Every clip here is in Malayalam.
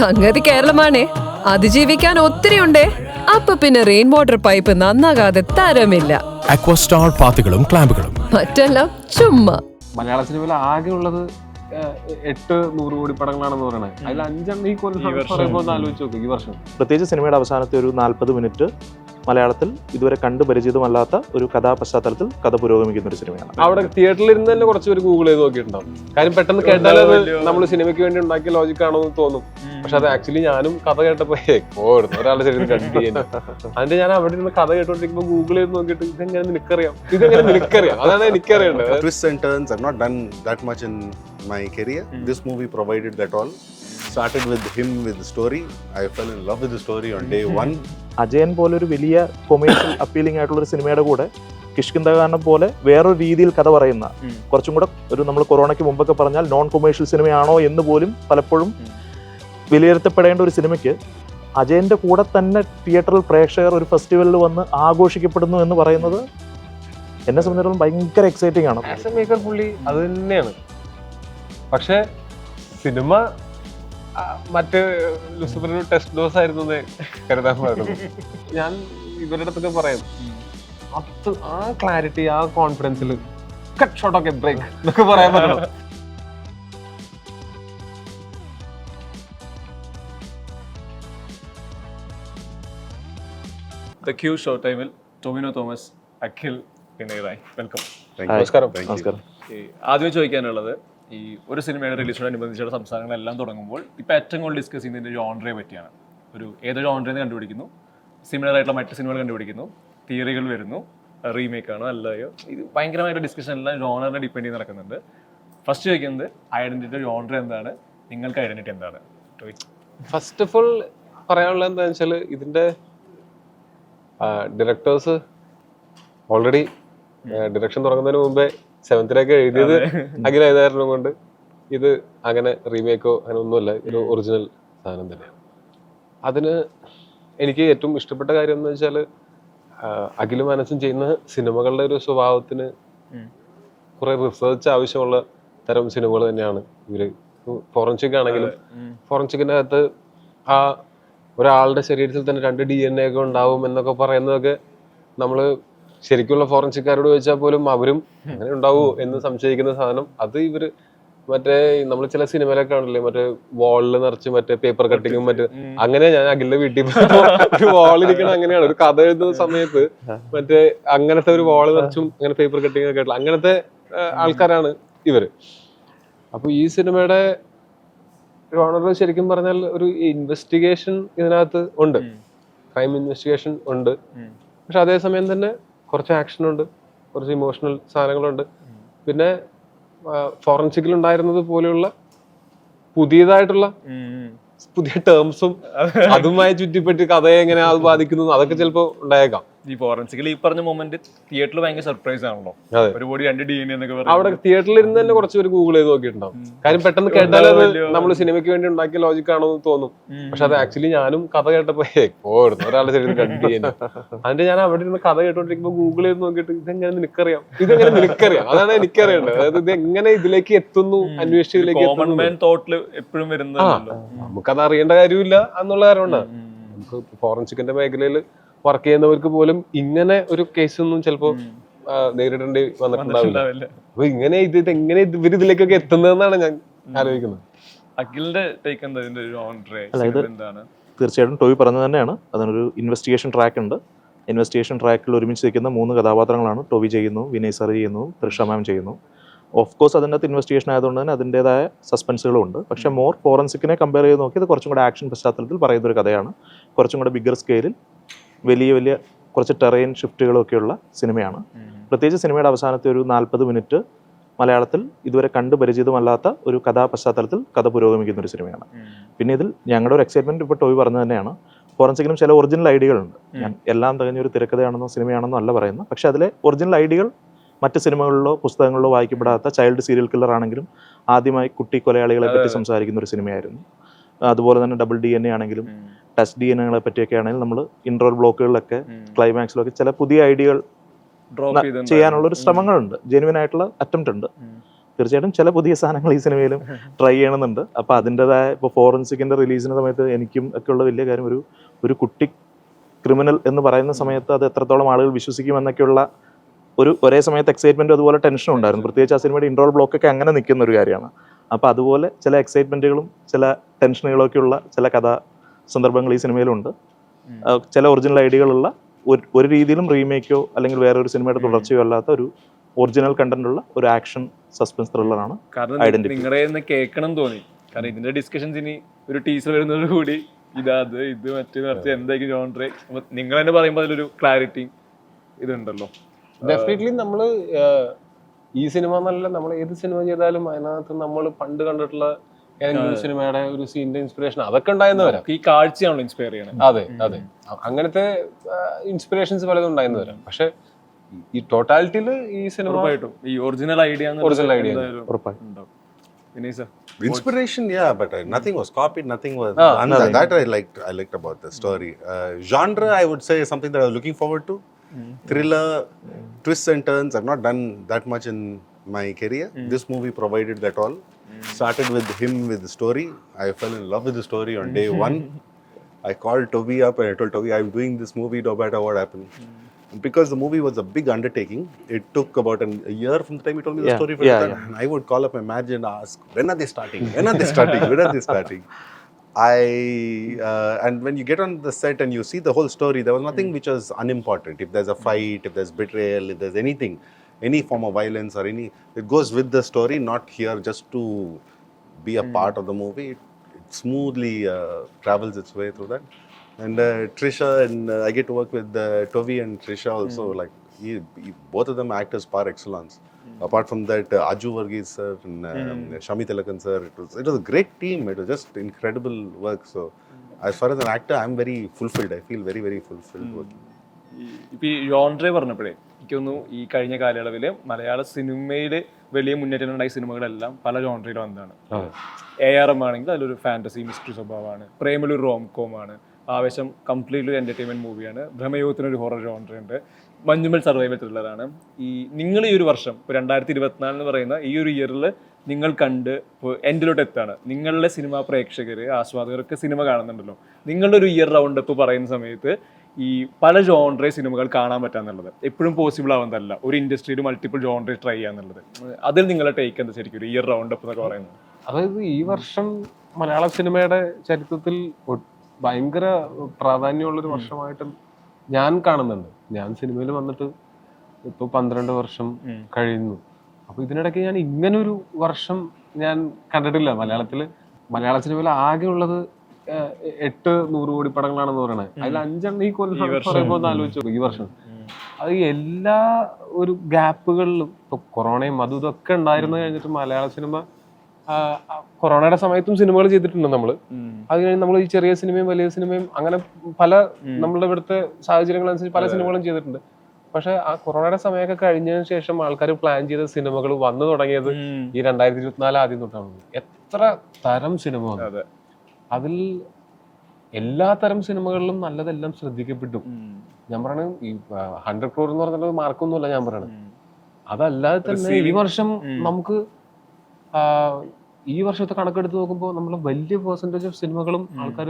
സംഗതി കേരളമാണേ, അതിജീവിക്കാൻ ഒത്തിരി ഉണ്ടേ. അപ്പൊ പിന്നെ റെയിൻ വാട്ടർ പൈപ്പ് നന്നാകാതെ തരമില്ല. അക്വസ്റ്റാർ പാത്തുകളും ക്ലാമ്പുകളും മറ്റെല്ലാം ചുമ്മാ. മലയാള സിനിമയിൽ ആകെ ഉള്ളത് 800 കോടി പടങ്ങളാണെന്ന് പറയുന്നത്. അതിൽ 5 ഈ പറയുമ്പോൾ ആലോചിച്ച് നോക്കും. ഈ വർഷം പ്രത്യേകിച്ച് സിനിമയുടെ അവസാനത്തെ ഒരു 40 മിനിറ്റ് മലയാളത്തിൽ ഇതുവരെ കണ്ട് പരിചിതമല്ലാത്ത ഒരു കഥാപശ്ചാത്തലത്തിൽ കഥ പുരോഗമിക്കുന്ന ഒരു സിനിമയാണ്. അവിടെ തിയേറ്ററിൽ ഇരുന്ന് തന്നെ കുറച്ച് പേര് ഗൂഗിൾ ചെയ്ത് നോക്കിയിട്ടുണ്ടാവും. കാര്യം പെട്ടെന്ന് കേട്ടാൽ അത് നമ്മൾ സിനിമയ്ക്ക് വേണ്ടി ഉണ്ടാക്കിയ ലോജിക് ആണോ എന്ന് തോന്നും. പക്ഷെ അത് ആക്ച്വലി ഞാനും കഥ കേട്ടപ്പോ ഒരാളുടെ ശരീരം കണ്ട് ചെയ്യുന്നത്. അതിന്റെ ഞാൻ അവിടെ ഇരുന്ന് കഥ കേട്ടോണ്ടിരിക്കുമ്പോൾ ഗൂഗിൾ ചെയ്ത് നോക്കിയിട്ട് ഇതെങ്ങനെ നിനക്കറിയാം അതാണ് എനിക്കറിയേണ്ടത്. Twists and turns, I've not done that much in my career. This movie provided that all. Started with him with the story. I fell in love with the story on day one. Ajayan പോലെ ഒരു വലിയ കൊമേഴ്ഷ്യൽ അപ്പീലിംഗ് ആയിട്ടുള്ള ഒരു സിനിമയുടെ കൂടെ കിഷ്കിന്ധകാരനെ പോലെ വേറൊരു രീതിയിൽ കഥ പറയുന്ന കുറച്ചും കൂടെ ഒരു നമ്മൾ കൊറോണയ്ക്ക് മുമ്പൊക്കെ പറഞ്ഞാൽ നോൺ കൊമേഴ്ഷ്യൽ സിനിമയാണോ എന്ന് പോലും പലപ്പോഴും വിലയിരുത്തപ്പെടേണ്ട ഒരു സിനിമയ്ക്ക് അജയന്റെ കൂടെ തന്നെ തിയേറ്ററിൽ പ്രേക്ഷകർ ഒരു ഫെസ്റ്റിവലിൽ വന്ന് ആഘോഷിക്കപ്പെടുന്നു എന്ന് പറയുന്നത് എന്നെ സംബന്ധിച്ചിടത്തോളം ഭയങ്കര എക്സൈറ്റിംഗ് ആണ്. ആസ് എ മേക്കർ പുള്ളി അത് തന്നെയാണ്. പക്ഷെ സിനിമ മറ്റ് ലൂസിഫറിന് ടെസ്റ്റ് ഡോസ് ആയിരുന്നു കരുതാൻ പാടുള്ളൂ. ഞാൻ ഇവരുടെ അടുത്തൊക്കെ പറയും, ആ ക്ലാരിറ്റി, ആ കോൺഫിഡൻസിൽ കട്ട് ഷോട്ട് ഒക്കെ ബ്രേക്ക് എന്നൊക്കെ പറയാൻ പറ്റണം. The Q ഷോ ടൈമിൽ ടൊവിനോ തോമസ്, അഖിൽ പിണറായി, വെൽക്കം. നമസ്കാരം. ആദ്യമേ ചോദിക്കാനുള്ളത്, ഈ ഒരു സിനിമയുടെ റിലീസിനോടനുബന്ധിച്ചുള്ള സംസാരങ്ങളെല്ലാം തുടങ്ങുമ്പോൾ ഇപ്പം ഏറ്റവും കൂടുതൽ ഡിസ്കസ് ചെയ്യുന്നതിൻ്റെ ജോൺറയെ പറ്റിയാണ്. ഏതൊരു ജോൺറേന്ന് കണ്ടുപിടിക്കുന്നു, സിമിലർ ആയിട്ടുള്ള മറ്റ് സിനിമകൾ കണ്ടുപിടിക്കുന്നു, തിയറികൾ വരുന്നു, റീമേക്കാണോ അല്ലയോ, ഇത് ഭയങ്കരമായിട്ട് ഡിസ്കഷൻ എല്ലാം ജോണറിനെ ഡിപ്പെൻഡ് ചെയ്ത് നടക്കുന്നുണ്ട്. ഫസ്റ്റ് ചോദിക്കുന്നത്, ഐഡന്റിറ്റി ജോൺറ എന്താണ്, നിങ്ങൾക്ക് ഐഡന്റിറ്റി എന്താണ്? ഫസ്റ്റ് ഓഫ് ഓൾ പറയാനുള്ളത് എന്താണെന്ന് വെച്ചാൽ, ഇതിന്റെ ഡയറക്ടേഴ്സ് ഓൾറെഡി ഡിറക്ഷൻ തുടങ്ങുന്നതിന് മുമ്പേ 7th എഴുതിയത് അഖിലായതാരണം കൊണ്ട് ഇത് അങ്ങനെ റീമേക്കോ അങ്ങനെ ഒന്നുമല്ല, ഒരു ഒറിജിനൽ സാധനം തന്നെയാണ്. അതിന് എനിക്ക് ഏറ്റവും ഇഷ്ടപ്പെട്ട കാര്യം എന്ന് വെച്ചാൽ, അഖിലും മനസ്സും ചെയ്യുന്ന സിനിമകളുടെ ഒരു സ്വഭാവത്തിന് കുറെ റിസർച്ച് ആവശ്യമുള്ള തരം സിനിമകൾ തന്നെയാണ് ഇവര്. ഫോറൻസിക് ആണെങ്കിലും ഫോറൻസിക്കിന്റെ അകത്ത് ആ ഒരാളുടെ ശരീരത്തിൽ തന്നെ 2 DNA ഒക്കെ ഉണ്ടാവും എന്നൊക്കെ പറയുന്നതൊക്കെ നമ്മള് ശരിക്കുള്ള ഫോറൻസിക്കാരോട് ചോദിച്ചാൽ പോലും അവരും അങ്ങനെ ഉണ്ടാവുമോ എന്ന് സംശയിക്കുന്ന സാധനം. അത് ഇവര് മറ്റേ നമ്മൾ ചില സിനിമയിലൊക്കെ ആണല്ലേ, മറ്റേ വാളിൽ നിറച്ച് മറ്റേ പേപ്പർ കട്ടിങ്ങും മറ്റേ അങ്ങനെ. ഞാൻ അഖിലിന്റെ വീട്ടിൽ ഒരു വാളിരിക്കണം, അങ്ങനെയാണ് ഒരു കഥ എഴുതുന്ന സമയത്ത് മറ്റേ അങ്ങനത്തെ ഒരു വാള് നിറച്ചും അങ്ങനെ പേപ്പർ കട്ടിങ് ഒക്കെ ആയിട്ടുള്ള അങ്ങനത്തെ ആൾക്കാരാണ് ഇവര്. അപ്പൊ ഈ സിനിമയുടെ ജോണർ ശരിക്കും പറഞ്ഞാൽ ഒരു ഇൻവെസ്റ്റിഗേഷൻ ഇതിനകത്ത് ഉണ്ട്, ക്രൈം ഇൻവെസ്റ്റിഗേഷൻ ഉണ്ട്. പക്ഷെ അതേസമയം തന്നെ കുറച്ച് ആക്ഷൻ ഉണ്ട്, കുറച്ച് ഇമോഷണൽ സാധനങ്ങളുണ്ട്. പിന്നെ ഫോറൻസിക്കിൽ ഉണ്ടായിരുന്നത് പോലെയുള്ള പുതിയതായിട്ടുള്ള പുതിയ ടേംസും അതുമായി ചുറ്റിപ്പറ്റി കഥയെ എങ്ങനെ അത് ബാധിക്കുന്നു അതൊക്കെ ചിലപ്പോ ഉണ്ടായേക്കാം. ഈ ഫോറൻസിക്കൽ ഈ പറഞ്ഞ മൊമെന്റ് തിയേറ്ററിൽ ഭയങ്കര സർപ്രൈസ് ആണല്ലോ. ഒരുപാട് 2 DNA എന്നൊക്കെ അവിടെ തിയേറ്ററിൽ ഇരുന്ന് തന്നെ കുറച്ച് പേര് ഗൂഗിൾ ചെയ്ത് നോക്കിയിട്ടുണ്ടാവും. കാര്യം പെട്ടെന്ന് കേട്ടാൽ അത് നമ്മൾ സിനിമയ്ക്ക് വേണ്ടി ഉണ്ടാക്കിയ ലോജിക് ആണോ എന്ന് തോന്നും. പക്ഷെ അത് ആക്ച്വലി ഞാനും കഥ കേട്ടപ്പോ ഒരാളുടെ ശരീരം കണ്ട് ചെയ്യുന്നത്. അതിന്റെ ഞാൻ അവിടെ ഇരുന്ന് കഥ കേട്ടോണ്ടിരിക്കുമ്പോൾ ഗൂഗിൾ ചെയ്ത് നോക്കിയിട്ട് ഇതെങ്ങനെ നിനക്കറിയാം അതാണ് എനിക്കറിയേണ്ടത്. അതായത് ഇത് എങ്ങനെ ഇതിലേക്ക് എത്തുന്നു, അന്വേഷിച്ചതിലേക്ക് എപ്പോഴും വരുന്നത് നമുക്കത് അറിയേണ്ട കാര്യമില്ല എന്നുള്ള കാര്യമാണ്. നമുക്ക് ഫോറൻസിക്കിന്റെ മേഖലയിൽ വർക്ക് ചെയ്യുന്നവർക്ക് പോലും ഇങ്ങനെ ഒരു കേസൊന്നും ചിലപ്പോ നേരിടേണ്ടി വന്നിട്ടുണ്ടാവില്ല. അപ്പൊ ഇങ്ങനെ എങ്ങനെ ഇവരിതിലേക്കൊക്കെ എത്തുന്നതെന്നാണ് ഞാൻ ആലോചിക്കുന്നത്. അഖിലിന്റെ ടേക്ക് എന്താ ഇതിന്റെ എന്താണ്? തീർച്ചയായിട്ടും ടോയ് പറഞ്ഞത് തന്നെയാണ്. അതിനൊരു ഇൻവെസ്റ്റിഗേഷൻ ട്രാക്ക് ഉണ്ട്. ഇൻവെസ്റ്റിഗേഷൻ ട്രാക്കിൽ ഒരുമിച്ച് നിൽക്കുന്ന 3 കഥാപാത്രങ്ങളാണ്. ടോവി ചെയ്യുന്നു, വിനയ് സാർ ചെയ്യുന്നു, തൃഷ മാം ചെയ്യുന്നു. ഓഫ് കോഴ്സ് അതിൻ്റെ അകത്ത് ഇൻവെസ്റ്റിഗേഷൻ ആയതുകൊണ്ട് തന്നെ അതിൻ്റെതായ സസ്പെൻസുകളും ഉണ്ട്. പക്ഷേ മോർ ഫോറൻസിക്കിനെ കമ്പയർ ചെയ്ത് നോക്കി ഇത് കുറച്ചും കൂടെ ആക്ഷൻ പശ്ചാത്തലത്തിൽ പറയുന്നൊരു കഥയാണ്. കുറച്ചും കൂടെ ബിഗ്ഗർ സ്കെയിലിൽ വലിയ കുറച്ച് ടെറൈൻ ഷിഫ്റ്റുകളൊക്കെയുള്ള സിനിമയാണ്. പ്രത്യേകിച്ച് സിനിമയുടെ അവസാനത്തെ ഒരു 40 മിനിറ്റ് മലയാളത്തിൽ ഇതുവരെ കണ്ട് പരിചിതമല്ലാത്ത ഒരു കഥാപശ്ചാത്തലത്തിൽ കഥ പുരോഗമിക്കുന്ന ഒരു സിനിമയാണ്. പിന്നെ ഇതിൽ ഞങ്ങളുടെ ഒരു എക്സൈറ്റ്മെൻറ്റ് ഇപ്പോൾ ടോയ് പറഞ്ഞത് തന്നെയാണ്. ഫോറൻസിക്കിനും ചില ഒറിജിനൽ ഐഡിയകളുണ്ട്. ഞാൻ എല്ലാം തികഞ്ഞൊരു തിരക്കഥയാണെന്നോ സിനിമയാണെന്നോ അല്ല പറയുന്നത്. പക്ഷേ അതിലെ ഒറിജിനൽ ഐഡിയകൾ മറ്റ് സിനിമകളിലോ പുസ്തകങ്ങളിലോ വായിക്കപ്പെടാത്ത ചൈൽഡ് സീരിയൽ കില്ലർ ആണെങ്കിലും ആദ്യമായി കുട്ടി കൊലയാളികളെ പറ്റി സംസാരിക്കുന്ന ഒരു സിനിമയായിരുന്നു. അതുപോലെ തന്നെ ഡബിൾ DNA ആണെങ്കിലും ടച്ച് DNA പറ്റിയൊക്കെ ആണെങ്കിലും നമ്മൾ ഇൻട്രോൾ ബ്ലോക്കുകളിലൊക്കെ ക്ലൈമാക്സിലൊക്കെ ചില പുതിയ ഐഡിയകൾ ചെയ്യാനുള്ള ഒരു ശ്രമങ്ങളുണ്ട്. ജെനുവിൻ ആയിട്ടുള്ള അറ്റംപ്റ്റ് ഉണ്ട്. തീർച്ചയായിട്ടും ചില പുതിയ സാധനങ്ങൾ ഈ സിനിമയിലും ട്രൈ ചെയ്യണമെന്നുണ്ട്. അപ്പോൾ അതിൻ്റെതായ ഇപ്പോൾ ഫോറൻസിക്കിൻ്റെ റിലീസിൻ്റെ സമയത്ത് എനിക്കും ഒക്കെ ഉള്ള വലിയ കാര്യം ഒരു കുട്ടി ക്രിമിനൽ എന്ന് പറയുന്ന സമയത്ത് അത് എത്രത്തോളം ആളുകൾ വിശ്വസിക്കുമെന്നൊക്കെയുള്ള ഒരേ സമയത്ത് എക്സൈറ്റ്മെൻറ്റും അതുപോലെ ടെൻഷനും ഉണ്ടായിരുന്നു. പ്രത്യേകിച്ച് ആ സിനിമയുടെ ഇൻട്രോൾ ബ്ലോക്കൊക്കെ അങ്ങനെ നിൽക്കുന്ന ഒരു കാര്യമാണ്. അപ്പോൾ അതുപോലെ ചില എക്സൈറ്റ്മെൻറ്റുകളും ചില ടെൻഷനുകളൊക്കെ ഉള്ള ചില കഥാ സന്ദർഭങ്ങൾ ഈ സിനിമയിലുണ്ട്. ചില ഒറിജിനൽ ഐഡിയകളുള്ള ഒരു രീതിയിലും റീമേക്കോ അല്ലെങ്കിൽ വേറെ ഒരു സിനിമയുടെ തുടർച്ചയോ അല്ലാത്ത ഒരു ഒറിജിനൽ കണ്ടന്റുള്ള ഒരു ആക്ഷൻ സസ്പെൻസ് ത്രില്ലറാണ്. കാരണം നിങ്ങളെ കേൾക്കണം തോന്നി. കാരണം ഇതിന്റെ ഡിസ്കഷൻസ് ഇനി ഒരു ടീസർ വരുന്നതോടുകൂടി ഇത് മറ്റേ എന്തായിരിക്കും ജോൺറെ, നിങ്ങൾ തന്നെ പറയുമ്പോൾ അതിലൊരു ക്ലാരിറ്റി ഇതുണ്ടല്ലോ. ഡെഫിനറ്റ്ലി നമ്മള് ഈ സിനിമ എന്നല്ല, നമ്മൾ ഏത് സിനിമ ചെയ്താലും അതിനകത്ത് നമ്മൾ പണ്ട് കണ്ടിട്ടുള്ള ഏതെങ്കിലും സിനിമയുടെ ഒരു സീനിന്റെ ഇൻസ്പിറേഷൻ അതൊക്കെ ഉണ്ടായെന്ന് വരാം. ഈ കാഴ്ചയാണല്ലോ ഇൻസ്പയർ ചെയ്യണത്. അതെ അതെ, അങ്ങനത്തെ ഇൻസ്പിറേഷൻസ് പലതും ഉണ്ടായെന്ന് വരാം. പക്ഷെ ഈ ടോട്ടാലിറ്റിയിൽ ഈ സിനിമ ഈ ഒറിജിനൽ ഐഡിയ ഉറപ്പായിട്ടും. Inspiration, yeah, but nothing was copied, nothing was that I liked about the story. Genre, I would say, something that I was looking forward to. Thriller, twists and turns. I've not done that much in my career. This movie provided that all. Started with him with the story. I fell in love with the story on day one. I called Toby up and I told Toby, I'm doing this movie no matter what happened. Because the movie was a big undertaking, it took about a year from the time he told me the story. And I would call up my manager and ask, when are they starting? When are they starting? When are they starting? And when you get on the set and you see the whole story, there was nothing which was unimportant. If there's a fight, if there's betrayal, if there's anything, any form of violence or it goes with the story, not here just to be a part of the movie. It smoothly travels its way through that. And Trisha and I get to work with Toby and Trisha also. Like both of them act as par excellence. Apart from that, Aju Varghese sir and Shami Tilakan sir, it was a great team. It was just incredible work. So as far as an actor, I'm very fulfilled. I feel very, very fulfilled working. ഇപ്പം ഈ ജോൺറെ പറഞ്ഞപ്പോഴേ എനിക്കൊന്നു ഈ കഴിഞ്ഞ കാലയളവിൽ മലയാള സിനിമയിൽ വലിയ മുന്നേറ്റങ്ങളുണ്ടായ സിനിമകളെല്ലാം പല ജോൺറയിൽ വന്നതാണ്. ARM ആണെങ്കിൽ അതിലൊരു ഫാന്റസി മിസ്റ്ററി സ്വഭാവമാണ്, പ്രേമലൊരു റോം കോമാണ്, ആവേശം കംപ്ലീറ്റ്ലി എൻ്റർടൈൻമെൻറ്റ് മൂവിയാണ്, ഭ്രമയുഗത്തിനൊരു ഹൊറർ ജോൺറ ഉണ്ട്, മഞ്ഞുമൽ സർവൈവൽ ത്രില്ലറാണ്. നിങ്ങൾ ഈ ഒരു വർഷം ഇപ്പോൾ 2024 എന്ന് പറയുന്ന ഈ ഒരു ഇയറിൽ നിങ്ങൾ കണ്ട് ഇപ്പോൾ എൻഡിലോട്ട് എത്താണ്. നിങ്ങളുടെ സിനിമാ പ്രേക്ഷകർ ആസ്വാദകരൊക്കെ സിനിമ കാണുന്നുണ്ടല്ലോ. നിങ്ങളുടെ ഒരു ഇയർ റൗണ്ട് അപ്പ് പറയുന്ന സമയത്ത് ഈ പല ജോൺറെ സിനിമകൾ കാണാൻ പറ്റാന്നുള്ളത് എപ്പോഴും പോസിബിൾ ആവുന്നതല്ല. ഒരു ഇൻഡസ്ട്രിയിൽ മൾട്ടിപ്പിൾ ജോൺറെ ട്രൈ ചെയ്യാന്നുള്ളത്, അതിൽ നിങ്ങളുടെ ടേക്ക് എന്താ ശരിക്കും ഒരു ഇയർ റൗണ്ട് അപ്പ് എന്നൊക്കെ പറയുന്നത്? അതായത് ഈ വർഷം മലയാള സിനിമയുടെ ചരിത്രത്തിൽ ഭയങ്കര പ്രാധാന്യമുള്ളൊരു വർഷമായിട്ട് ഞാൻ കാണുന്നുണ്ട്. ഞാൻ സിനിമയിൽ വന്നിട്ട് ഇപ്പോൾ 12 വർഷം കഴിയുന്നു. അപ്പോൾ ഇതിനിടയ്ക്ക് ഞാൻ ഇങ്ങനൊരു വർഷം ഞാൻ കണ്ടിട്ടില്ല മലയാളത്തിൽ. മലയാള സിനിമയിൽ ആകെ ഉള്ളത് 800 കോടി പടങ്ങളാണെന്ന് പറയണത്. അതിൽ 5 ഈ കൊല്ലം പറയുമ്പോൾ ഒന്ന് ആലോചിച്ചു ഈ വർഷം. അത് എല്ലാ ഒരു ഗ്യാപ്പുകളിലും ഇപ്പോൾ കൊറോണയും അതും ഇതൊക്കെ ഉണ്ടായിരുന്നു കഴിഞ്ഞിട്ട് മലയാള സിനിമ കൊറോണയുടെ സമയത്തും സിനിമകൾ ചെയ്തിട്ടുണ്ട് നമ്മൾ. അത് കഴിഞ്ഞ് നമ്മൾ ഈ ചെറിയ സിനിമയും വലിയ സിനിമയും അങ്ങനെ പല നമ്മളുടെ ഇവിടുത്തെ സാഹചര്യങ്ങളനുസരിച്ച് പല സിനിമകളും ചെയ്തിട്ടുണ്ട്. പക്ഷെ ആ കൊറോണയുടെ സമയമൊക്കെ കഴിഞ്ഞതിന് ശേഷം ആൾക്കാർ പ്ലാൻ ചെയ്ത സിനിമകൾ വന്നു തുടങ്ങിയത് ഈ 2024 ആദ്യം തൊട്ടാണ്. എത്ര തരം സിനിമ വന്നു. അതിൽ എല്ലാ തരം സിനിമകളിലും നല്ലതെല്ലാം ശ്രദ്ധിക്കപ്പെട്ടു. ഞാൻ പറയണത് ഈ 100 crore എന്ന് പറഞ്ഞിട്ട് മാർക്കൊന്നുമല്ല ഞാൻ പറയണത്. അതല്ലാതെ തന്നെ ഈ വർഷം നമുക്ക് ഈ വർഷത്തെ കണക്കെടുത്ത് നോക്കുമ്പോൾ നമ്മൾ വലിയ പെർസെൻറ്റേജ് ഓഫ് സിനിമകളും ആൾക്കാർ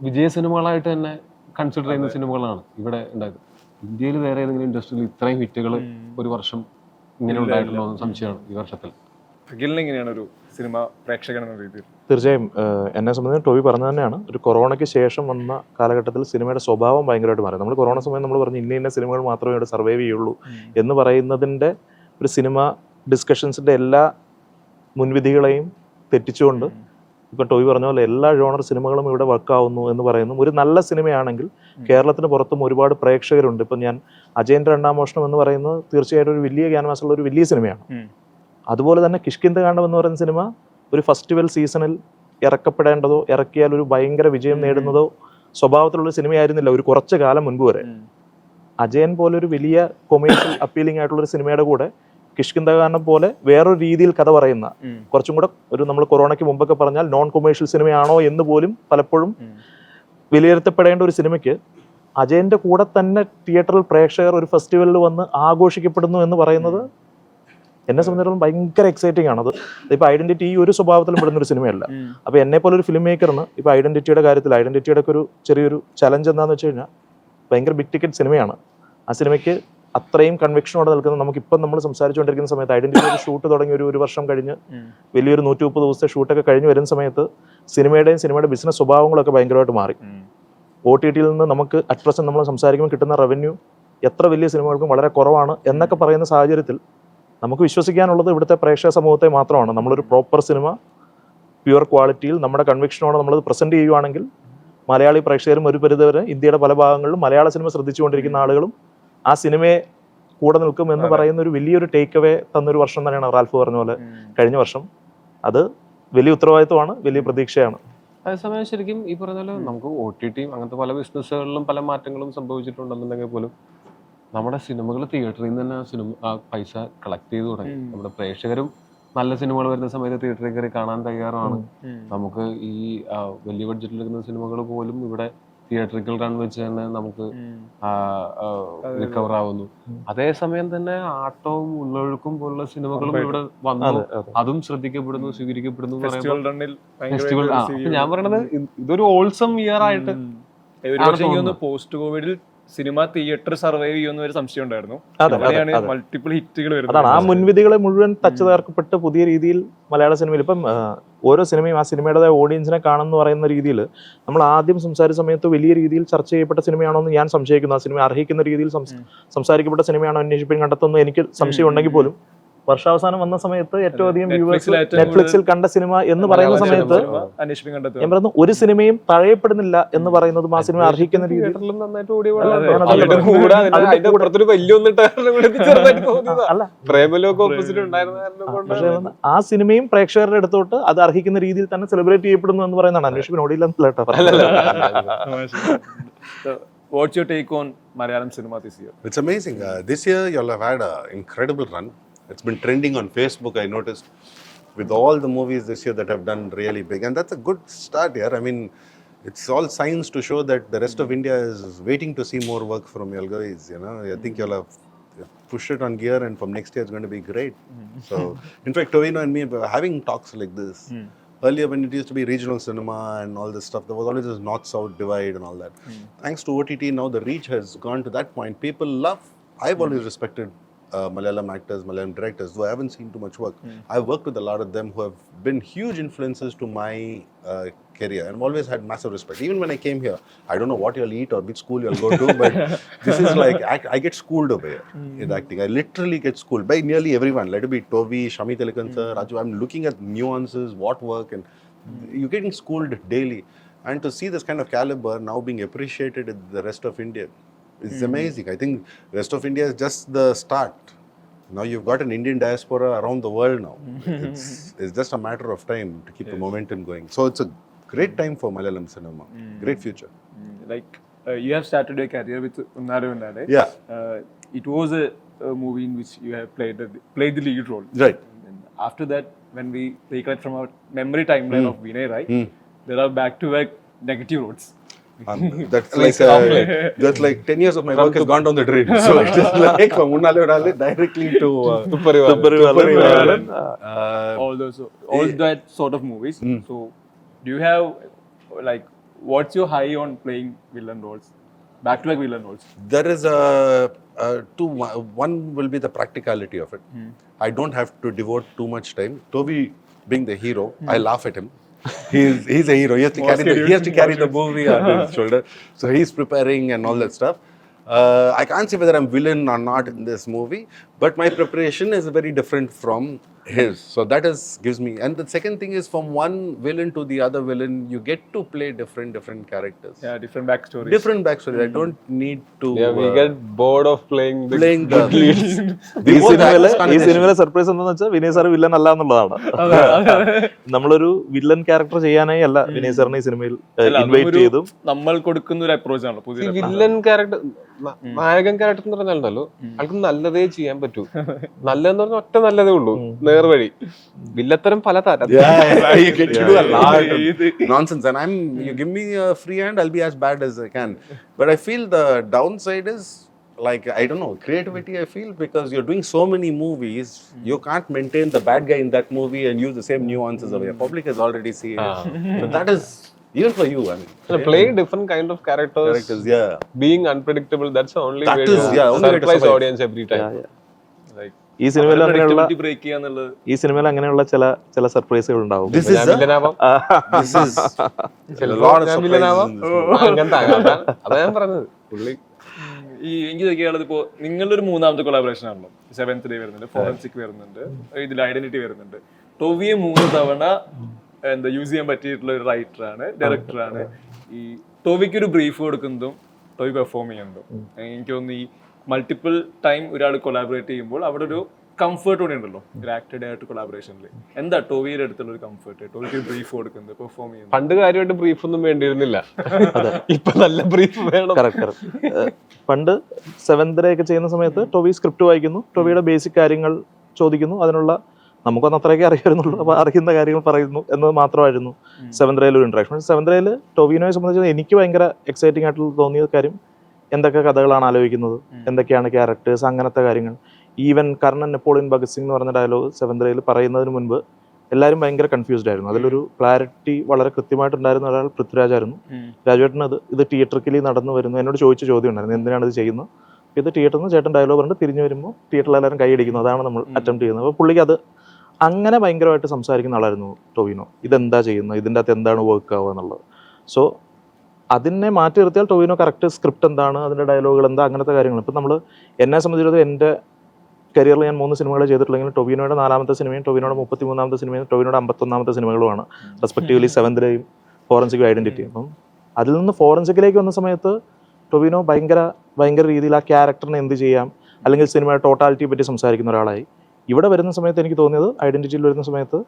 വിജയ സിനിമകളായിട്ട് തന്നെ കൺസിഡർ ചെയ്യുന്ന സിനിമകളാണ് ഇവിടെ ഉണ്ടായത്. ഇന്ത്യയിൽ വേറെ ഏതെങ്കിലും ഇൻഡസ്ട്രിയിൽ ഇത്രയും ഹിറ്റുകൾ ഒരു വർഷം ഇങ്ങനെ ഉണ്ടായിട്ടുണ്ടോ എന്ന് സംശയമാണ് ഈ വർഷത്തിൽ. എങ്ങനെയാണ് ഒരു സിനിമ പ്രേക്ഷകൻ എന്ന രീതിയിൽ? തീർച്ചയായും എന്നെ സംബന്ധിച്ച് ടോബി പറഞ്ഞു തന്നെയാണ്, ഒരു കൊറോണയ്ക്ക് ശേഷം വന്ന കാലഘട്ടത്തിൽ സിനിമയുടെ സ്വഭാവം ഭയങ്കരമായിട്ട് മാറി. നമ്മൾ കൊറോണ സമയം നമ്മൾ പറഞ്ഞു ഇന്ന സിനിമകൾ മാത്രമേ ഇവിടെ സർവൈവ് ചെയ്യുള്ളൂ എന്ന് പറയുന്നതിൻ്റെ ഒരു സിനിമ ഡിസ്കഷൻസിൻ്റെ എല്ലാ മുൻവിധികളെയും തെറ്റിച്ചുകൊണ്ട് ഇപ്പം ടോബി പറഞ്ഞ പോലെ എല്ലാ ജോണർ സിനിമകളും ഇവിടെ വർക്കാവുന്നു എന്ന് പറയുന്നു. ഒരു നല്ല സിനിമയാണെങ്കിൽ കേരളത്തിന് പുറത്തും ഒരുപാട് പ്രേക്ഷകരുണ്ട്. ഇപ്പം ഞാൻ അജയൻ്റെ രണ്ടാം മോഷണം എന്ന് പറയുന്നത് തീർച്ചയായിട്ടും ഒരു വലിയ ക്യാൻവാസുള്ള ഒരു വലിയ സിനിമയാണ്. അതുപോലെ തന്നെ കിഷ്കിന്ധകാണ്ഡം എന്ന് പറയുന്ന സിനിമ ഒരു ഫെസ്റ്റിവൽ സീസണിൽ ഇറക്കപ്പെടേണ്ടതോ ഇറക്കിയാൽ ഒരു ഭയങ്കര വിജയം നേടുന്നതോ സ്വഭാവത്തിലുള്ള സിനിമയായിരുന്നില്ല ഒരു കുറച്ച് കാലം മുൻപ് വരെ. അജയൻ പോലെ ഒരു വലിയ കൊമേഴ്ഷ്യൽ അപ്പീലിംഗ് ആയിട്ടുള്ളൊരു സിനിമയുടെ കൂടെ കിഷ്കിന്ധകാണ്ഡം പോലെ വേറൊരു രീതിയിൽ കഥ പറയുന്ന കുറച്ചും കൂടെ ഒരു നമ്മൾ കൊറോണയ്ക്ക് മുമ്പൊക്കെ പറഞ്ഞാൽ നോൺ കൊമേഴ്ഷ്യൽ സിനിമയാണോ എന്ന് പോലും പലപ്പോഴും വിലയിരുത്തപ്പെടേണ്ട ഒരു സിനിമയ്ക്ക് അജയൻ്റെ കൂടെ തന്നെ തിയേറ്ററിൽ പ്രേക്ഷകർ ഒരു ഫെസ്റ്റിവലിൽ വന്ന് ആഘോഷിക്കപ്പെടുന്നു എന്ന് പറയുന്നത് എന്നെ സംബന്ധിച്ചിടത്തോളം ഭയങ്കര എക്സൈറ്റിംഗ് ആണത്. ഇപ്പോൾ ഐഡന്റിറ്റി ഈ ഒരു സ്വഭാവത്തിലും പെടുന്ന ഒരു സിനിമയല്ല. അപ്പോൾ എന്നെ പോലെ ഒരു ഫിലിം മേക്കറിന് ഇപ്പോൾ ഐഡന്റിറ്റിയുടെ കാര്യത്തിൽ ഐഡന്റിറ്റിയുടെ ഒക്കെ ഒരു ചെറിയൊരു ചലഞ്ച് എന്താണെന്ന് വെച്ച് കഴിഞ്ഞാൽ ഭയങ്കര ബിഗ് ടിക്കറ്റ് സിനിമയാണ്. ആ സിനിമയ്ക്ക് അത്രയും കൺവിക്ഷനോടെ നിൽക്കുന്ന നമുക്കിപ്പം നമ്മൾ സംസാരിച്ചുകൊണ്ടിരിക്കുന്ന സമയത്ത് ഐഡന്റിറ്റി ഷൂട്ട് തുടങ്ങി ഒരു വർഷം കഴിഞ്ഞ് വലിയൊരു 130 ദിവസത്തെ ഷൂട്ടൊക്കെ കഴിഞ്ഞ് വരുന്ന സമയത്ത് സിനിമയുടെ ബിസിനസ് സ്വഭാവങ്ങളൊക്കെ ഭയങ്കരമായിട്ട് മാറി. OTT-യിൽ നിന്ന് നമുക്ക് അറ്റ് പ്രസന്റ് നമ്മൾ സംസാരിക്കുമ്പോൾ കിട്ടുന്ന റവന്യൂ എത്ര വലിയ സിനിമകൾക്കും വളരെ കുറവാണ് എന്നൊക്കെ പറയുന്ന സാഹചര്യത്തിൽ നമുക്ക് വിശ്വസിക്കാനുള്ളത് ഇവിടുത്തെ പ്രേക്ഷക സമൂഹത്തെ മാത്രമാണ്. നമ്മളൊരു പ്രോപ്പർ സിനിമ പ്യുവർ ക്വാളിറ്റിയിൽ നമ്മുടെ കൺവിക്ഷനോടെ നമ്മളത് പ്രസന്റ് ചെയ്യുവാണെങ്കിൽ മലയാളി പ്രേക്ഷകരും ഒരു പരിധിവരെ ഇന്ത്യയുടെ പല ഭാഗങ്ങളിലും മലയാള സിനിമ ശ്രദ്ധിച്ചുകൊണ്ടിരിക്കുന്ന ആളുകളും ആ സിനിമയെ കൂടെ നിൽക്കും എന്ന് പറയുന്ന ഒരു വലിയൊരു ടേക്ക് അവേ തന്നൊരു വർഷം തന്നെയാണ് റാൽഫ് പറഞ്ഞ പോലെ കഴിഞ്ഞ വർഷം. അത് വലിയ ഉത്തരവാദിത്വമാണ്, വലിയ പ്രതീക്ഷയാണ്. അതേസമയം ശരിക്കും ഈ പറഞ്ഞ പോലെ നമുക്ക് OTT അങ്ങനത്തെ പല ബിസിനസ്സുകളിലും പല മാറ്റങ്ങളും സംഭവിച്ചിട്ടുണ്ടെന്നുണ്ടെങ്കിൽ പോലും നമ്മുടെ സിനിമകൾ തിയേറ്ററിൽ നിന്ന് തന്നെ ആ പൈസ കളക്ട് ചെയ്ത് തുടങ്ങി. നമ്മുടെ പ്രേക്ഷകരും നല്ല സിനിമകൾ വരുന്ന സമയത്ത് തിയേറ്ററിൽ കയറി കാണാൻ തയ്യാറാണ്. നമുക്ക് ഈ വലിയ ബഡ്ജറ്റിൽ എടുക്കുന്ന സിനിമകൾ പോലും ഇവിടെ തിയേറ്ററിക്കൽ റൺ വെച്ച് തന്നെ നമുക്ക് റിക്കവർ ആവുന്നു. അതേസമയം തന്നെ ആട്ടവും ഉള്ളൊഴുക്കും പോലുള്ള സിനിമകളും ഇവിടെ വന്നു, അതും ശ്രദ്ധിക്കപ്പെടുന്നു, സ്വീകരിക്കപ്പെടുന്നു. ഞാൻ പറയണത് ഇതൊരു ഓൾസം ഇയർ ആയിട്ട് പോസ്റ്റ് കോവിഡിൽ സിനിമ തിയേറ്റർ സർവൈവ് ചെയ്യുന്ന ഒരു സംശയം ഉണ്ടായിരുന്നു. മൾട്ടിപ്പിൾ ഹിറ്റുകൾ അതാണ് ആ മുൻവിധികളെ മുഴുവൻ തച്ചു തകർക്കപ്പെട്ട് പുതിയ രീതിയിൽ മലയാള സിനിമയിൽ ഇപ്പം ഓരോ സിനിമയും ആ സിനിമയുടേതായ ഓഡിയൻസിനെ കാണുമെന്ന് പറയുന്ന രീതിയിൽ നമ്മൾ ആദ്യം സംസാരിച്ച സമയത്ത് വലിയ രീതിയിൽ ചർച്ച ചെയ്യപ്പെട്ട സിനിമയാണോ എന്ന് ഞാൻ സംശയിക്കുന്നു. ആ സിനിമ അർഹിക്കുന്ന രീതിയിൽ സംസാരിക്കപ്പെട്ട സിനിമയാണോ അന്വേഷിപ്പിൻ കണ്ടെത്തുന്നത് എനിക്ക് സംശയം ഉണ്ടെങ്കിൽ പോലും വർഷാവസാനം വന്ന സമയത്ത് ഏറ്റവും അധികം വ്യൂവേഴ്സ് നെറ്റ്ഫ്ലിക്സിൽ കണ്ട സിനിമ എന്ന് പറയുന്ന സമയത്ത് ഞാൻ പറയുന്നു ഒരു സിനിമയും തഴയപ്പെടുന്നില്ല എന്ന് പറയുന്നതും ആ സിനിമ അർഹിക്കുന്ന രീതിയിൽ ആ സിനിമയും പ്രേക്ഷകരുടെ അടുത്തോട്ട് അത് അർഹിക്കുന്ന രീതിയിൽ തന്നെ സെലിബ്രേറ്റ് ചെയ്യപ്പെടുന്നു എന്ന് പറയുന്നതാണ്. അന്വേഷിപ്പിന് ഓടിയില്ലെന്നല്ല. What's your take on Malayalam cinema this year? It's amazing. This year you all have had an incredible run. It's been trending on Facebook, I noticed, with all the movies this year that have done really big. And that's a good start here. I mean, it's all signs to show that the rest of India is waiting to see more work from you guys, you know. I think you all have pushed it on gear, and from next year it's going to be great. So, in fact, Tovino and me were having talks like this. Earlier, when it used to be regional cinema and all this stuff, there was always this north-south divide and all that. Thanks to OTT, now the reach has gone to that point. People love, I've always respected Malayalam actors, Malayalam directors, though I haven't seen too much work. I've worked with a lot of them who have been huge influences to my career, and I've always had massive respect. Even when I came here, I don't know what you'll eat or which school you'll go to, but this is like, I get schooled over here in acting. I literally get schooled by nearly everyone. Let it be Toby, Shami Telekan sir, Raju. I'm looking at nuances, what work, and you're getting schooled daily. And to see this kind of caliber now being appreciated in the rest of India, it's amazing. I think rest of India is just the start. Now you've got an Indian diaspora around the world now. It's just a matter of time to keep the momentum going. So it's a great time for Malayalam cinema. Great future. Like you have started your career with Unnare Unnare. Yeah. It was a movie in which you have played the lead role. Right. And after that, when we recollect from our memory timeline of Vinay Rai, there are back-to-back negative roles. That's like 10 years of my work has gone down the drain. So it is like from Unnale Unnale directly to Thupparivalan. All that sort of movies. So do you have, like, what's your high on playing villain roles, back-to-back villain roles? There is one will be the practicality of it. I don't have to devote too much time. Toby being the hero, I laugh at him. He's a hero. He has to carry the movie on his shoulder. So he's preparing and all that stuff. I can't say whether I'm villain or not in this movie, but my preparation is very different from his. So that gives me. And the second thing is, from one villain to the other villain, you get to play different characters. Yeah, different backstories. Different backstories. I don't need to. Yeah, we get bored of playing the leads. ഈ സിനിമയിലെ സർപ്രൈസ് എന്താണെന്ന് വെച്ചാൽ വിനയ് സാർ വില്ലൻ അല്ല എന്നുള്ളതാണ്. നമ്മളൊരു വില്ലൻ ക്യാരക്ടർ ചെയ്യാനായി അല്ല വിനയ് സാറിനെ ഈ സിനിമയിൽ ഇൻവൈറ്റ് ചെയ്തു. നമ്മൾ കൊടുക്കുന്ന ഒരു അപ്രോച്ച് ആണ് പുതിയ വില്ലൻ ക്യാരക്ടർ. നായകൻ ക്യാരക്ടർ എന്ന് പറഞ്ഞാലുണ്ടല്ലോ, ആൾക്ക് നല്ലതേ ചെയ്യാൻ പറ്റൂ. നല്ലതെന്ന് പറഞ്ഞാൽ ഒറ്റ നല്ലതേ ഉള്ളൂ, നേർവഴി. വില്ലത്തരം പല തരം. You get to do a lot of nonsense, and you give me a free hand, I'll be as bad as I can. But I feel the downside is like, I don't know, creativity, I feel, because you're doing so many movies, you can't maintain the bad guy in that movie and use the same nuances of your public has already seen it. But that is, even for you, I mean. Playing different kind of characters, Characters, yeah. being unpredictable, that's the only That way is, to yeah, only way to surprise survive. audience every time. Yeah, yeah. Like, ഈ സിനിമയിൽ അങ്ങനെയുള്ള ബ്രേക്ക് ചെയ്യാന്നുള്ളത് അങ്ങനെയുള്ള ചില സർപ്രൈസുകൾ ഉണ്ടാവും. This is ഞാൻ a, വില്ലനാവാം, this is a ചിലപ്പോ lot of ഞാൻ surprises വില്ലനാവാം. in this movie. അങ്ങനത്തെ അതാ ഞാൻ പറഞ്ഞത്. പുള്ളി ഈ എനിക്ക് ചോദിക്കാനുള്ളത് ഇപ്പോൾ നിങ്ങളുടെ ഒരു മൂന്നാമത്തെ കൊളാബറേഷൻ ആണല്ലോ. 7th Day വരുന്നുണ്ട്, ഫോറൻസിക് വരുന്നുണ്ട്, ഇതിൽ ഐഡന്റിറ്റി വരുന്നുണ്ട്. ടോവിയെ 3 തവണ യൂസ് ചെയ്യാൻ പറ്റിയിട്ടുള്ള ഒരു റൈറ്ററാണ്, ഡയറക്ടറാണ്. ഈ ടോവിക്ക് ഒരു ബ്രീഫ് കൊടുക്കുന്നതും ടോവി പെർഫോം ചെയ്യുന്നതും എനിക്ക് തോന്നുന്നു ഈ മൾട്ടിപ്പിൾ ടൈം ഒരാൾ കൊളാബറേറ്റ് ചെയ്യുമ്പോൾ അവിടെ ഒരു കംഫർട്ട് കൂടെ ഉണ്ടല്ലോ ആക്ടഡ് ആയിട്ട് കൊളാബറേഷനിൽ. എന്താ ടോവിയുടെ അടുത്തുള്ള ഒരു കംഫർട്ട്, ടോവിക്ക് ബ്രീഫ് കൊടുക്കുന്നത്, പെർഫോം ചെയ്യുന്നത്? പണ്ട് കാര്യമായിട്ട് ബ്രീഫ് ഒന്നും വേണ്ടിയിരുന്നില്ല, ഇപ്പൊ നല്ല ബ്രീഫ് വേണം. കറക്റ്റ്. പണ്ട് 7th Day ഒക്കെ ചെയ്യുന്ന സമയത്ത് ടോവി സ്ക്രിപ്റ്റ് വായിക്കുന്നു, ടോവിയുടെ ബേസിക് കാര്യങ്ങൾ ചോദിക്കുന്നു, അതിനുള്ള നമുക്കൊന്ന് അത്രയൊക്കെ അറിയാമായിരുന്നുള്ളൂ, അപ്പോൾ അറിയുന്ന കാര്യങ്ങൾ പറയുന്നു എന്നത് മാത്രമായിരുന്നു 7th Day ഒരു ഇൻട്രാക്ഷൻ. 7th Day ടോവിനോയെ സംബന്ധിച്ച് എനിക്ക് ഭയങ്കര എക്സൈറ്റിംഗ് ആയിട്ട് തോന്നിയ കാര്യം എന്തൊക്കെ കഥകളാണ് ആലോചിക്കുന്നത്, എന്തൊക്കെയാണ് ക്യാരക്ടേഴ്സ്, അങ്ങനത്തെ കാര്യങ്ങൾ. ഈവൻ കർണൻ നെപ്പോളിയൻ ഭഗത് സിംഗ് എന്ന് പറഞ്ഞ ഡയലോഗ് 7th Day പറയുന്നതിന് മുൻപ് എല്ലാവരും ഭയങ്കര കൺഫ്യൂസ്ഡ് ആയിരുന്നു. അതിലൊരു ക്ലാരിറ്റി വളരെ കൃത്യമായിട്ടുണ്ടായിരുന്ന ഒരാൾ പൃഥ്വിരാജ് ആയിരുന്നു. രാജുവേട്ടൻ ഇത് തിയേറ്ററിക്കലി നടന്നു വരുന്നു, എന്നോട് ചോദിച്ച ചോദ്യം ഉണ്ടായിരുന്നു, എന്തിനാണ് ഇത് ചെയ്യുന്നത്? ഇത് തിയേറ്ററിൽ നിന്ന് ചേട്ടൻ ഡയലോഗ് പറഞ്ഞിട്ട് തിരിഞ്ഞു വരുമ്പോൾ തിയേറ്ററിൽ എല്ലാവരും കൈയടിക്കുന്നു, അതാണ് നമ്മൾ അറ്റംപ്റ്റ് ചെയ്യുന്നത്. അപ്പോൾ പുള്ളിക്ക് അത് അങ്ങനെ ഭയങ്കരമായിട്ട് സംസാരിക്കുന്ന ആളായിരുന്നു ടോവിനോ. ഇതെന്താ ചെയ്യുന്നത്, ഇതിൻ്റെ അകത്ത് എന്താണ് വർക്ക് ആവുക എന്നുള്ളത്. സോ അതിനെ മാറ്റി നിർത്തിയാൽ ടോവിനോ കറക്റ്റ് സ്ക്രിപ്റ്റ് എന്താണ്, അതിൻ്റെ ഡയലോഗുകൾ എന്താ, അങ്ങനത്തെ കാര്യങ്ങൾ. ഇപ്പം നമ്മൾ എന്നെ സംബന്ധിച്ചിടത്തോളം എൻ്റെ കരിയറിൽ ഞാൻ 3 സിനിമകളെ ചെയ്തിട്ടുള്ളെങ്കിൽ ടൊവിനോയുടെ 4ാമത്തെ സിനിമയും ടൊവിനോയുടെ 33ാമത്തെ സിനിമയും ടൊവിനോയുടെ 51ാമത്തെ സിനിമകളുമാണ്, respectively 7th Day forensic identity. അപ്പം അതിൽ നിന്ന് ഫോറൻസിക്കിലേക്ക് വന്ന സമയത്ത് ടൊവിനോ ഭയങ്കര രീതിയിൽ ആ ക്യാരക്ടറിനെ എന്ത് ചെയ്യാം, അല്ലെങ്കിൽ സിനിമയുടെ ടോട്ടാലിറ്റിയെ പറ്റി സംസാരിക്കുന്ന ഒരാളായി. ഇവിടെ വരുന്ന സമയത്ത് എനിക്ക് തോന്നിയത്, ഐഡന്റിറ്റിയിൽ വരുന്ന സമയത്ത്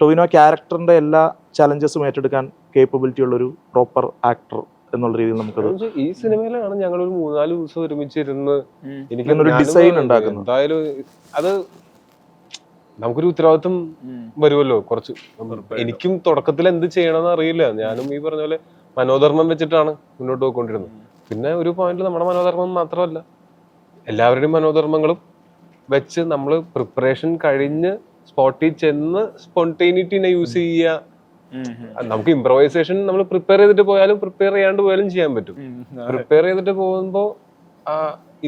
ടൊവിനോ ക്യാരക്ടറിന്റെ എല്ലാ ചലഞ്ചസും ഏറ്റെടുക്കാൻ കേപ്പബിലിറ്റി ഉള്ളൊരു പ്രോപ്പർ ആക്ടർ എന്നുള്ള രീതിയിൽ നമുക്കത് ഈ സിനിമയിലാണ് ഞങ്ങൾ ഒരു 3-4 ദിവസം ഒരുമിച്ചിരുന്ന് ഒരു ഡിസൈൻ ഉണ്ടാക്കുന്നത്. എന്തായാലും അത് നമുക്കൊരു ഉത്തരവാദിത്വം വരുമല്ലോ കുറച്ച്. എനിക്കും തുടക്കത്തിൽ എന്ത് ചെയ്യണമെന്ന് അറിയില്ല. ഞാനും ഈ പറഞ്ഞ പോലെ മനോധർമ്മം വെച്ചിട്ടാണ് മുന്നോട്ട് പോയിക്കൊണ്ടിരുന്നത്. പിന്നെ ഒരു പോയിന്റിൽ നമ്മുടെ മനോധർമ്മം മാത്രമല്ല, എല്ലാവരുടെയും മനോധർമ്മങ്ങളും വെച്ച് നമ്മൾ പ്രിപ്പറേഷൻ കഴിഞ്ഞ് സ്പോട്ടിൽ ചെന്ന് സ്പോണ്ടേനിറ്റിനെ യൂസ് ചെയ്യുക. നമുക്ക് ഇംപ്രവൈസേഷൻ നമ്മൾ പ്രിപ്പയർ ചെയ്തിട്ട് പോയാലും പ്രിപ്പയർ ചെയ്യാണ്ട് പോയാലും ചെയ്യാൻ പറ്റും. പ്രിപ്പയർ ചെയ്തിട്ട് പോകുമ്പോൾ ആ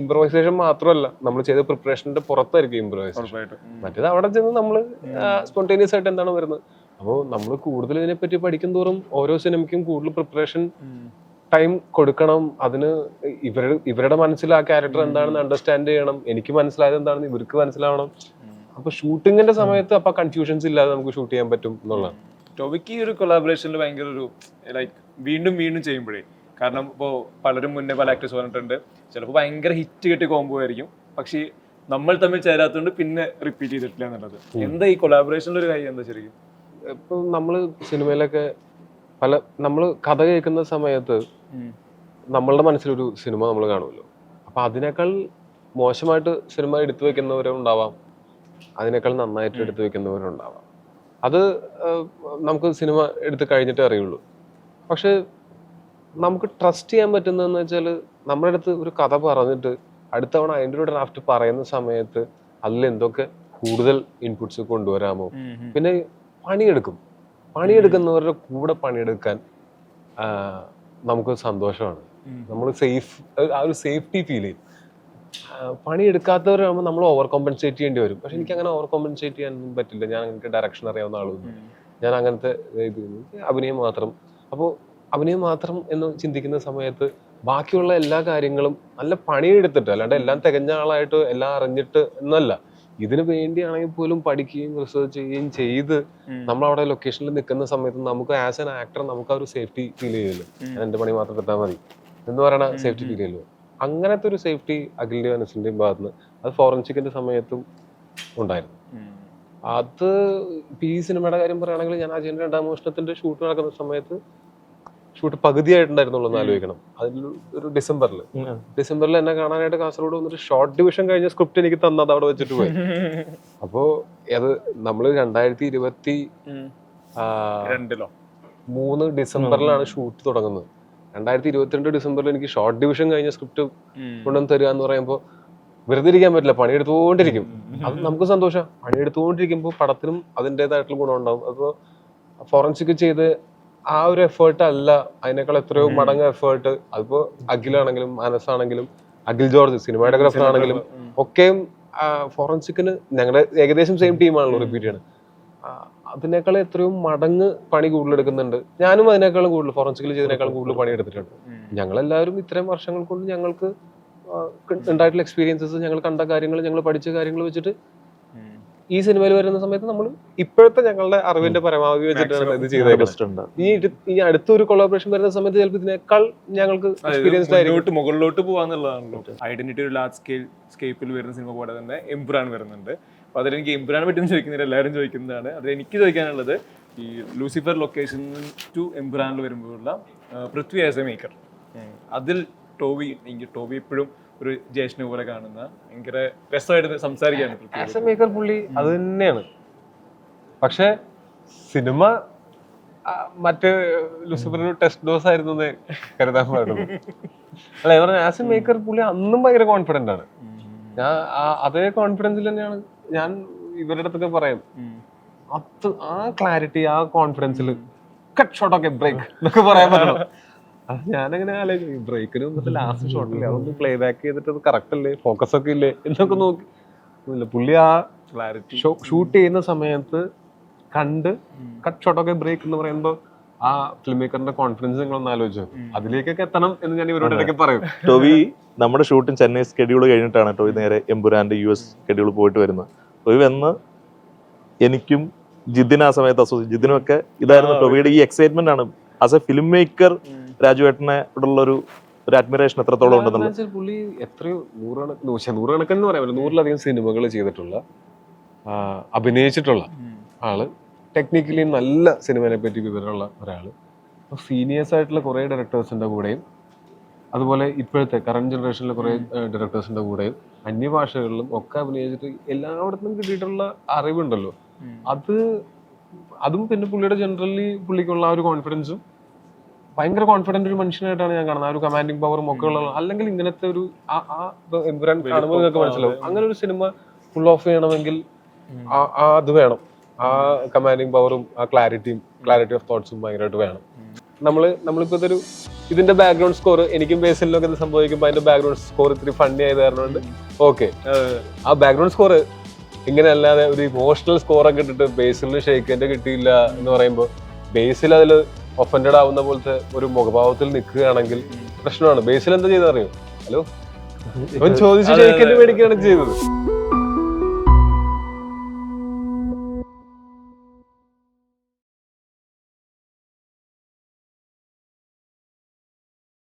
ഇംപ്രവൈസേഷൻ മാത്രമല്ല, നമ്മൾ ചെയ്ത പ്രിപ്പറേഷന്റെ പുറത്തായിരിക്കും ഇംപ്രവൈസേഷൻ. മറ്റേത് അവിടെ ചെന്ന് നമ്മൾ സ്പോണ്ടേനിയസ് ആയിട്ട് എന്താണ് വരുന്നത്. അപ്പോൾ നമ്മൾ കൂടുതൽ ഇതിനെപ്പറ്റി പഠിക്കും തോറും ഓരോ സിനിമയ്ക്കും കൂടുതൽ പ്രിപ്പറേഷൻ ടൈം കൊടുക്കണം. അതിന് ഇവരുടെ മനസ്സിൽ ആ ക്യാരക്ടർ എന്താണെന്ന് അണ്ടർസ്റ്റാൻഡ് ചെയ്യണം. എനിക്ക് മനസ്സിലായത് എന്താണെന്ന് ഇവർക്ക് മനസ്സിലാവണം. അപ്പൊ ഷൂട്ടിങ്ങിന്റെ സമയത്ത് അപ്പൊ കൺഫ്യൂഷൻസ് ഇല്ലാതെ നമുക്ക് ഷൂട്ട് ചെയ്യാൻ പറ്റും എന്നുള്ളതാണ്. ടോവിക്ക് ഈ ഒരു കൊളാബറേഷനിൽ ഭയങ്കര ഒരു ലൈക്ക് വീണ്ടും ചെയ്യുമ്പോഴേ, കാരണം ഇപ്പോൾ പലരും മുന്നേ പല ആക്ടേഴ്സ് പറഞ്ഞിട്ടുണ്ട്, ചിലപ്പോൾ ഭയങ്കര ഹിറ്റ് കിട്ടിയ കോംബോ ആയിരിക്കും, പക്ഷേ നമ്മൾ തമ്മിൽ ചേരാത്തതുകൊണ്ട് പിന്നെ റിപ്പീറ്റ് ചെയ്തിട്ടില്ല എന്നുള്ളത്. എന്താ ഈ കൊളാബറേഷനിൽ ഒരു കാര്യം എന്താ ശരിക്കും? ഇപ്പം നമ്മള് സിനിമയിലൊക്കെ നമ്മൾ കഥ കേൾക്കുന്ന സമയത്ത് നമ്മളുടെ മനസ്സിലൊരു സിനിമ നമ്മൾ കാണുമല്ലോ. അപ്പൊ അതിനേക്കാൾ മോശമായിട്ട് സിനിമ എടുത്തു വെക്കുന്നവരുണ്ടാവാം, അതിനേക്കാൾ നന്നായിട്ട് എടുത്തു വെക്കുന്നവരുണ്ടാവാം. അത് നമുക്ക് സിനിമ എടുത്ത് കഴിഞ്ഞിട്ടേ അറിയുള്ളൂ. പക്ഷെ നമുക്ക് ട്രസ്റ്റ് ചെയ്യാൻ പറ്റുന്നതെന്ന് വെച്ചാൽ, നമ്മുടെ അടുത്ത് ഒരു കഥ പറഞ്ഞിട്ട് അടുത്ത തവണ അതിൻ്റെ ഒരു ഡ്രാഫ്റ്റ് പറയുന്ന സമയത്ത് അതിൽ എന്തൊക്കെ കൂടുതൽ ഇൻപുട്സ് കൊണ്ടുവരാമോ. പിന്നെ പണിയെടുക്കുന്നവരുടെ കൂടെ പണിയെടുക്കാൻ നമുക്ക് സന്തോഷമാണ്. നമ്മൾ ആ ഒരു സേഫ്റ്റി ഫീൽ ചെയ്യും. പണിയെടുക്കാത്തവരാകുമ്പോൾ നമ്മൾ ഓവർ കോമ്പൻസേറ്റ് ചെയ്യേണ്ടി വരും. പക്ഷെ എനിക്ക് അങ്ങനെ ഓവർ കോമ്പൻസേറ്റ് ചെയ്യാനൊന്നും പറ്റില്ല. ഞാൻ അങ്ങനത്തെ ഡയറക്ഷൻ അറിയാവുന്ന ആളൊന്നും. ഞാൻ അങ്ങനത്തെ ഇത് അഭിനയം മാത്രം. അപ്പോൾ അഭിനയം മാത്രം എന്ന് ചിന്തിക്കുന്ന സമയത്ത് ബാക്കിയുള്ള എല്ലാ കാര്യങ്ങളും നല്ല പണിയെടുത്തിട്ട്, അല്ലാണ്ട് എല്ലാം തികഞ്ഞ ആളായിട്ട് എല്ലാം അറിഞ്ഞിട്ട് എന്നല്ല, ഇതിനു വേണ്ടിയാണെങ്കിൽ പോലും പഠിക്കുകയും റിസർച്ച് ചെയ്യുകയും ചെയ്ത് നമ്മൾ അവിടെ ലൊക്കേഷനിൽ നിൽക്കുന്ന സമയത്ത് നമുക്ക് ആസ് ആൻ ആക്ടർ നമുക്ക് ആ ഒരു സേഫ്റ്റി ഫീൽ ചെയ്യുമല്ലോ. ഞാൻ എൻ്റെ പണി മാത്രം എടുത്താൽ മതി എന്ന് പറയണ സേഫ്റ്റി ഫീൽ ചെയ്യുമല്ലോ. അങ്ങനത്തെ ഒരു സേഫ്റ്റി അഖിലിന്റെ മനസ്സിന്റെയും ഭാഗത്തുനിന്ന് അത് ഫോറൻസിക്കിന്റെ സമയത്തും ഉണ്ടായിരുന്നു. അത് ഈ സിനിമയുടെ കാര്യം പറയുകയാണെങ്കിൽ, ഞാൻ അജയന്റെ 2ാം മോഷണത്തിന്റെ ഷൂട്ട് നടക്കുന്ന സമയത്ത് ഷൂട്ട് പകുതിയായിട്ടുണ്ടായിരുന്നുള്ളൂ എന്ന് ആലോചിക്കണം. അതിൽ ഒരു ഡിസംബറിൽ എന്നെ കാണാനായിട്ട് കാസർഗോഡ് വന്നിട്ട് ഷോർട്ട് ഡിവിഷൻ കഴിഞ്ഞ സ്ക്രിപ്റ്റ് എനിക്ക് തന്നത് അവിടെ വെച്ചിട്ട് പോയി. അപ്പോ അത് നമ്മള് 2023 ഡിസംബറിലാണ് ഷൂട്ട് തുടങ്ങുന്നത്. 2022 ഡിസംബറിൽ എനിക്ക് ഷോർട്ട് ഡിവിഷൻ കഴിഞ്ഞ സ്ക്രിപ്റ്റ് കൊണ്ടുവന്ന് തരിക എന്ന് പറയുമ്പോൾ വെറുതെ ഇരിക്കാൻ പറ്റില്ല, പണിയെടുത്തുകൊണ്ടിരിക്കും. അത് നമുക്ക് സന്തോഷം. പണിയെടുത്തുകൊണ്ടിരിക്കുമ്പോൾ പടത്തിനും അതിൻ്റെതായിട്ടുള്ള ഗുണം ഉണ്ടാവും. അപ്പോൾ ഫോറൻസിക് ചെയ്ത് ആ ഒരു എഫേർട്ട് അല്ല, അതിനേക്കാൾ എത്രയോ മടങ്ങ് എഫേർട്ട്. അതിപ്പോ അഖിലാണെങ്കിലും അനസാണെങ്കിലും അഖിൽ ജോർജ് സിനിമാറ്റോഗ്രാഫർ ആണെങ്കിലും ഒക്കെയും ഫോറൻസിക്കിന് ഞങ്ങളുടെ ഏകദേശം സെയിം ടീമാണല്ലോ, റിപ്പീറ്റ് ചെയ്യണം. അതിനേക്കാൾ എത്രയോ മടങ്ങ് പണി കൂടുതൽ എടുക്കുന്നുണ്ട്. ഞാനും അതിനേക്കാളും കൂടുതൽ ഫോറൻസിക്കിൽ ചെയ്തതിനേക്കാളും കൂടുതൽ പണി എടുത്തിട്ടുണ്ട്. ഞങ്ങളെല്ലാവരും ഇത്രയും വർഷങ്ങൾ കൊണ്ട് ഞങ്ങൾക്ക് ഉണ്ടായിട്ടുള്ള എക്സ്പീരിയൻസസ്, ഞങ്ങൾ കണ്ട കാര്യങ്ങൾ, ഞങ്ങൾ പഠിച്ച കാര്യങ്ങൾ വെച്ചിട്ട് ഈ സിനിമയിൽ വരുന്ന സമയത്ത് നമ്മൾ ഇപ്പോഴത്തെ ഞങ്ങളുടെ അറിവിന്റെ പരമാവധി വെച്ചിട്ടാണ് ഇത് ചെയ്തേക്കുന്നത്. ഇനി അടുത്തൊരു കൊളാബറേഷൻ വരുന്ന സമയത്ത് ചിലപ്പോൾ ഇതിനേക്കാൾ ഞങ്ങൾക്ക് എക്സ്പീരിയൻസ്ഡ് ആയിരിക്കും. മുകളിലോട്ട് പോകാന്നുള്ളതാണല്ലോ ഐഡന്റിറ്റി. ഒരു ലാർജ് സ്കേപ്പിൽ വരുന്ന സിനിമ പോലെ തന്നെ എംപുരാൻ വരുന്നുണ്ട്. അപ്പോൾ അതിലെനിക്ക് എംപുരാനെ പറ്റി ചോദിക്കുന്നില്ല, എല്ലാവരും ചോദിക്കുന്നതാണ്. അതിൽ എനിക്ക് ചോദിക്കാനുള്ളത് ഈ ലൂസിഫർ ലൊക്കേഷൻ ടു എംപുരാനിൽ വരുമ്പോഴുള്ള പൃഥ്വി ആസ് എ മേക്കർ, അതിൽ ടോബി എപ്പോഴും ഒരു ജ്യേഷ്ഠനെ പോലെ കാണുന്ന ഭയങ്കര രസമായിട്ട് സംസാരിക്കാണ്. ആസ് എ മേക്കർ പുള്ളി അത് തന്നെയാണ്. പക്ഷെ സിനിമ മറ്റ് ലൂസിഫറിന് ടെസ്റ്റ് ഡോസ് ആയിരുന്നു കരുതാൻ പാടുള്ളൂ. അല്ല, പറഞ്ഞ ആസ് എ മേക്കർ പുള്ളി അന്നും ഭയങ്കര കോൺഫിഡന്റ് ആണ്. ഞാൻ അതേ കോൺഫിഡൻസിൽ തന്നെയാണ് ഞാൻ ഇവരുടെ അടുത്തൊക്കെ പറയും. ആ ക്ലാരിറ്റി, ആ കോൺഫിഡൻസിൽ കട്ട് ഷോട്ടൊക്കെ ബ്രേക്ക് എന്നൊക്കെ പറയാൻ പറ്റണം. ഞാനങ്ങനെ ആലോചിക്കും, ബ്രേക്കിന് മുമ്പത്തെ ലാസ്റ്റ് ഷോട്ടില്ലേ അതൊന്ന് പ്ലേ ബാക്ക് ചെയ്തിട്ട് അത് കറക്റ്റ് അല്ലേ, ഫോക്കസ് ഒക്കെ ഇല്ലേ എന്നൊക്കെ നോക്കി. പുള്ളി ആ ക്ലാരിറ്റി ഷൂട്ട് ചെയ്യുന്ന സമയത്ത് കണ്ട് കട്ട് ഷോട്ടൊക്കെ ബ്രേക്ക് എന്ന് പറയുമ്പോൾ ആ ഫിലിം മേക്കറിന്റെ കോൺഫിഡൻസ് നിങ്ങളൊന്ന് ആലോചിച്ചു. അതിലേക്കൊക്കെ എത്തണം എന്ന് ഞാൻ ഇവരോട് ഇടയ്ക്ക് പറയും. ടോവി നമ്മുടെ ഷൂട്ടിംഗ് ചെന്നൈ സ്കെഡ്യൂൾ കഴിഞ്ഞിട്ടാണ് ടോവി നേരെ എംപുരാന്റെ US സ്കെഡ്യൂൾ പോയിട്ട് വരുന്നത്. ടോവി വന്ന് എനിക്കും ജിതിന് ആ സമയത്ത് ജിതിനും ഒക്കെ ഇതായിരുന്നു ടോവിയുടെ ഈ എക്സൈറ്റ്മെന്റ് ആണ്. ആസ് എ ഫിലിം മേക്കർ രാജുവേട്ടനോടുള്ള ഒരു അഡ്മിറേഷൻ എത്രത്തോളം ഉണ്ടെന്നുള്ളത്. പുള്ളി എത്രയോ നൂറുകണക്കെന്ന് പറയാൻ പറ്റില്ല, 100-ലധികം സിനിമകൾ ചെയ്തിട്ടുള്ള, അഭിനയിച്ചിട്ടുള്ള ആള്, ടെക്നിക്കലി നല്ല സിനിമയെ പറ്റി വിവരമുള്ള ഒരാള്. അപ്പോൾ സീനിയേഴ്സ് ആയിട്ടുള്ള കുറേ ഡയറക്ടേഴ്സിന്റെ കൂടെയും അതുപോലെ ഇപ്പോഴത്തെ കറന്റ് ജനറേഷനിലെ കുറേ ഡയറക്ടേഴ്സിന്റെ കൂടെയും അന്യഭാഷകളിലും ഒക്കെ അഭിനയിച്ചിട്ട് എല്ലായിടത്തും കിട്ടിയിട്ടുള്ള അറിവുണ്ടല്ലോ, അതും പിന്നെ പുള്ളിയുടെ ജനറലി പുള്ളിക്കുള്ള ആ ഒരു കോൺഫിഡൻസും, ഭയങ്കര കോൺഫിഡന്റ് ഒരു മനുഷ്യനായിട്ടാണ് ഞാൻ കാണുന്നത്. ആ ഒരു കമാൻഡിങ് പവറും ഒക്കെ ഉള്ള, അല്ലെങ്കിൽ ഇങ്ങനത്തെ ഒരു എംപുരാൻ കാണുമ്പോൾ നിങ്ങൾക്ക് മനസ്സിലാവും. അങ്ങനെ ഒരു സിനിമ ഫുൾ ഓഫ് ചെയ്യണമെങ്കിൽ അത് വേണം. ആ കമാൻഡിങ് പവറും ആ ക്ലാരിറ്റി ഓഫ് തോട്ട്സും ഭയങ്കരമായിട്ട് വേണം. നമ്മളിപ്പോ ഇതിന്റെ ബാക്ക്ഗ്രൗണ്ട് സ്കോർ എനിക്കും ബേസിലൊക്കെ ഇത് സംഭവിക്കുമ്പോൾ അതിന്റെ ബാക്ക്ഗ്രൗണ്ട് സ്കോർ ഇത്തിരി ഫണ്ണി ആയത് കാരണമുണ്ട്. ഓക്കെ, ആ ബാക്ക്ഗ്രൗണ്ട് സ്കോർ ഇങ്ങനെ അല്ലാതെ ഒരു ഇമോഷണൽ സ്കോറൊക്കെ ഇട്ടിട്ട് ബേസിലിന് ഷെയ്ക്കിന്റെ കിട്ടിയില്ല എന്ന് പറയുമ്പോൾ ബേസിൽ അതിൽ ഒഫൻഡഡ് ആവുന്ന പോലത്തെ ഒരു മുഖഭാവത്തിൽ നിൽക്കുകയാണെങ്കിൽ പ്രശ്നമാണ്. ബേസിൽ എന്താ ചെയ്തറിയോ, ഹലോ ഇവൻ ചോദിച്ചു ഷെയ്ക്കിന്റെ മേടിക്കുകയാണ് ചെയ്തത്.